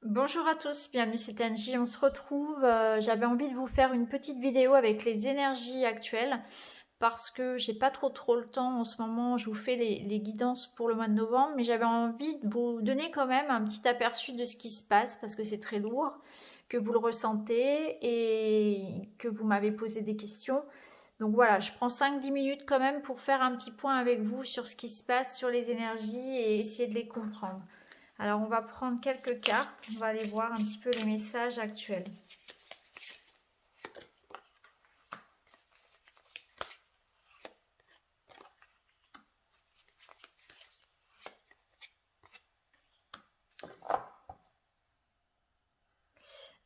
Bonjour à tous, bienvenue c'est Angie, on se retrouve. J'avais envie de vous faire une petite vidéo avec les énergies actuelles parce que j'ai pas trop le temps en ce moment. Je vous fais les guidances pour le mois de novembre, mais j'avais envie de vous donner quand même un petit aperçu de ce qui se passe parce que c'est très lourd, que vous le ressentez et que vous m'avez posé des questions. Donc voilà, je prends 5-10 minutes quand même pour faire un petit point avec vous sur ce qui se passe, sur les énergies et essayer de les comprendre. Alors, on va prendre quelques cartes, on va aller voir un petit peu les messages actuels.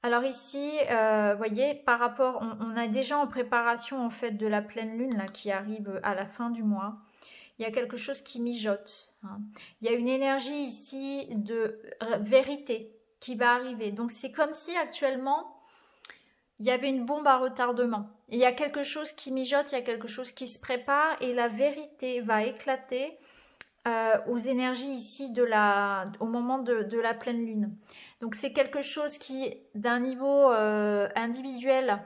Alors ici, vous voyez, par rapport, on a déjà en préparation en fait de la pleine lune là, qui arrive à la fin du mois. Il y a quelque chose qui mijote, hein. Il y a une énergie ici de vérité qui va arriver. Donc c'est comme si actuellement, il y avait une bombe à retardement. Il y a quelque chose qui mijote, il y a quelque chose qui se prépare et la vérité va éclater aux énergies ici au moment de la pleine lune. Donc c'est quelque chose qui, d'un niveau individuel,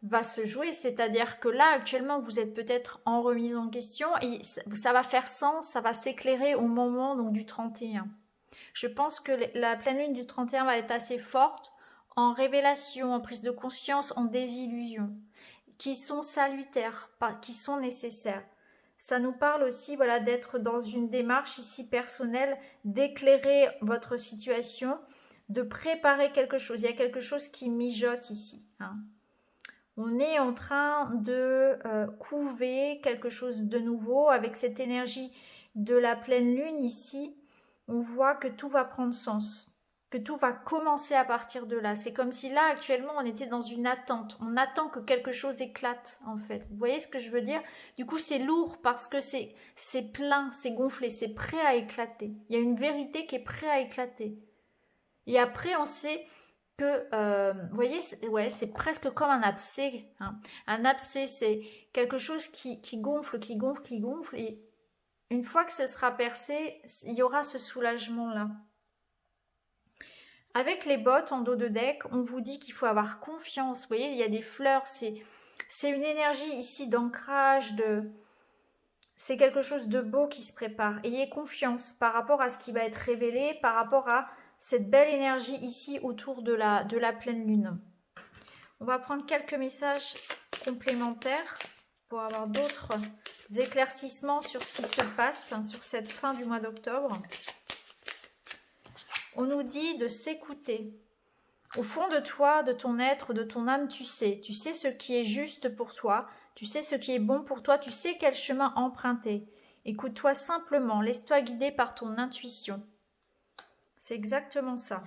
va se jouer, c'est-à-dire que là actuellement vous êtes peut-être en remise en question et ça va faire sens, ça va s'éclairer au moment donc du 31. Je pense que la pleine lune du 31 va être assez forte en révélation, en prise de conscience, en désillusion, qui sont salutaires, qui sont nécessaires. Ça nous parle aussi voilà, d'être dans une démarche ici personnelle, d'éclairer votre situation, de préparer quelque chose. Il y a quelque chose qui mijote ici, hein. On est en train de couver quelque chose de nouveau avec cette énergie de la pleine lune ici. On voit que tout va prendre sens, que tout va commencer à partir de là. C'est comme si là, actuellement, on était dans une attente. On attend que quelque chose éclate, en fait. Vous voyez ce que je veux dire? Du coup, c'est lourd parce que c'est plein, c'est gonflé, c'est prêt à éclater. Il y a une vérité qui est prête à éclater. Et après, on sait que, vous voyez, ouais, c'est presque comme un abcès, hein. Un abcès, c'est quelque chose qui gonfle, qui gonfle, qui gonfle. Et une fois que ce sera percé, il y aura ce soulagement-là. Avec les bottes en dos de deck, on vous dit qu'il faut avoir confiance. Vous voyez, il y a des fleurs, c'est une énergie ici d'ancrage, c'est quelque chose de beau qui se prépare. Ayez confiance par rapport à ce qui va être révélé, par rapport à cette belle énergie ici autour de la pleine lune. On va prendre quelques messages complémentaires pour avoir d'autres éclaircissements sur ce qui se passe sur cette fin du mois d'octobre. On nous dit de s'écouter. Au fond de toi, de ton être, de ton âme, tu sais ce qui est juste pour toi, tu sais ce qui est bon pour toi, tu sais quel chemin emprunter. Écoute-toi simplement, laisse-toi guider par ton intuition. C'est exactement ça.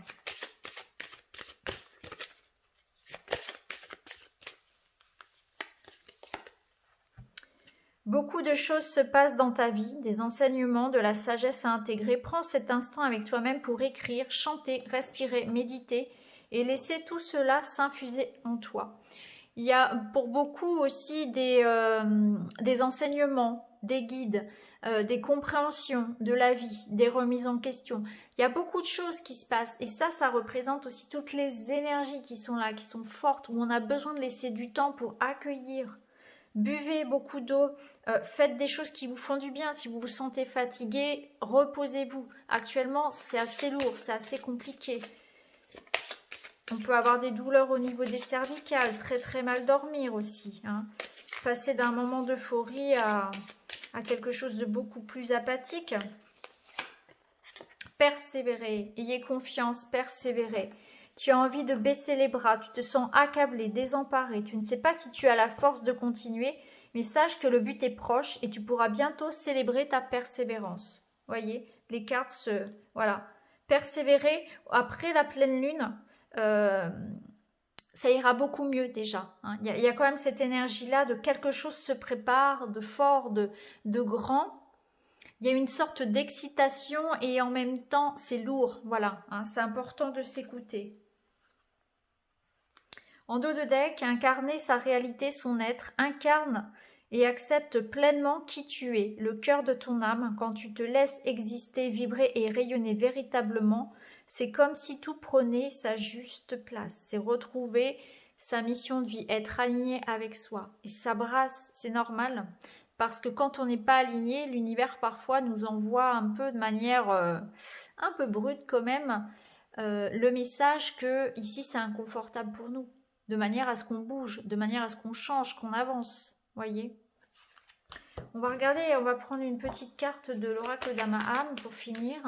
Beaucoup de choses se passent dans ta vie, des enseignements, de la sagesse à intégrer. Prends cet instant avec toi-même pour écrire, chanter, respirer, méditer et laisser tout cela s'infuser en toi. Il y a pour beaucoup aussi des enseignements, des guides, des compréhensions de la vie, des remises en question. Il y a beaucoup de choses qui se passent et ça représente aussi toutes les énergies qui sont là, qui sont fortes, où on a besoin de laisser du temps pour accueillir. Buvez beaucoup d'eau, faites des choses qui vous font du bien. Si vous vous sentez fatigué, reposez-vous. Actuellement, c'est assez lourd, c'est assez compliqué. On peut avoir des douleurs au niveau des cervicales, très mal dormir aussi, hein. Passer d'un moment d'euphorie à quelque chose de beaucoup plus apathique. Persévérez, ayez confiance, persévérez. Tu as envie de baisser les bras, tu te sens accablé, désemparé, tu ne sais pas si tu as la force de continuer, mais sache que le but est proche et tu pourras bientôt célébrer ta persévérance. Voyez, les cartes se... Voilà. Persévérer après la pleine lune, ça ira beaucoup mieux déjà, hein. Il y a quand même cette énergie-là de quelque chose se prépare, de fort, de grand. Il y a une sorte d'excitation et en même temps, c'est lourd. Voilà, hein, c'est important de s'écouter. En dos de deck, incarner sa réalité, son être, incarne et accepte pleinement qui tu es, le cœur de ton âme, quand tu te laisses exister, vibrer et rayonner véritablement, C'est comme si tout prenait sa juste place. C'est retrouver sa mission de vie, être aligné avec soi. Et ça brasse, c'est normal. Parce que quand on n'est pas aligné, l'univers parfois nous envoie un peu de manière un peu brute quand même le message que ici c'est inconfortable pour nous. De manière à ce qu'on bouge, de manière à ce qu'on change, qu'on avance. Voyez. On va regarder, on va prendre une petite carte de l'oracle d'Amaham pour finir.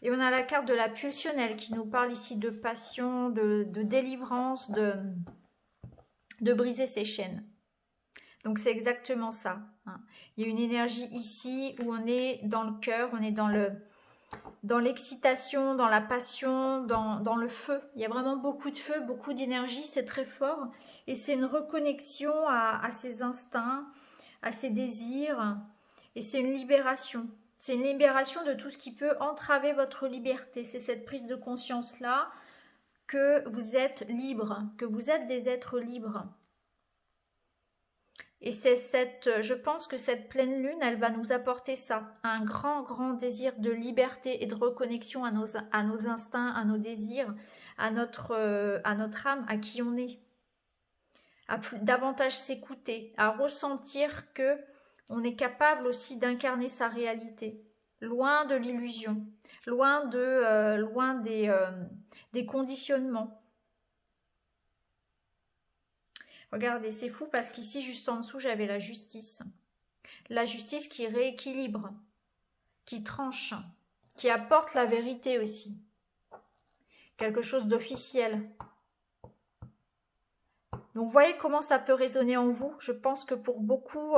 Et on a la carte de la pulsionnelle qui nous parle ici de passion, de délivrance, de briser ses chaînes. Donc c'est exactement ça. Hein. Il y a une énergie ici où on est dans le cœur, on est dans l'excitation, dans la passion, dans le feu. Il y a vraiment beaucoup de feu, beaucoup d'énergie, c'est très fort. Et c'est une reconnexion à ses instincts, à ses désirs. Et c'est une libération. C'est une libération de tout ce qui peut entraver votre liberté. C'est cette prise de conscience-là que vous êtes libre, que vous êtes des êtres libres. Et c'est je pense que cette pleine lune, elle va nous apporter ça, un grand, grand désir de liberté et de reconnexion à nos instincts, à nos désirs, à notre âme, à qui on est. À davantage s'écouter, à ressentir que on est capable aussi d'incarner sa réalité, loin de l'illusion, loin des conditionnements. Regardez, c'est fou parce qu'ici, juste en dessous, j'avais la justice. La justice qui rééquilibre, qui tranche, qui apporte la vérité aussi. Quelque chose d'officiel. Donc, vous voyez comment ça peut résonner en vous. Je pense que pour beaucoup,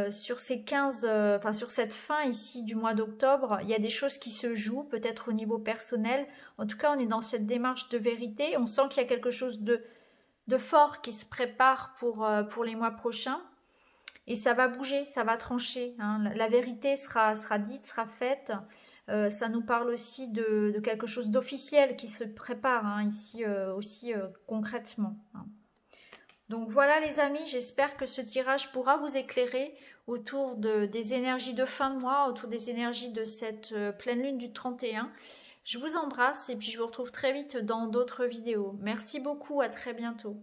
sur ces 15, sur cette fin ici du mois d'octobre, il y a des choses qui se jouent, peut-être au niveau personnel. En tout cas, on est dans cette démarche de vérité. On sent qu'il y a quelque chose de fort qui se prépare pour les mois prochains. Et ça va bouger, ça va trancher. Hein. La vérité sera dite, sera faite. Ça nous parle aussi de quelque chose d'officiel qui se prépare hein, ici aussi concrètement. Hein. Donc voilà les amis, j'espère que ce tirage pourra vous éclairer autour des énergies de fin de mois, autour des énergies de cette pleine lune du 31. Je vous embrasse et puis je vous retrouve très vite dans d'autres vidéos. Merci beaucoup, à très bientôt.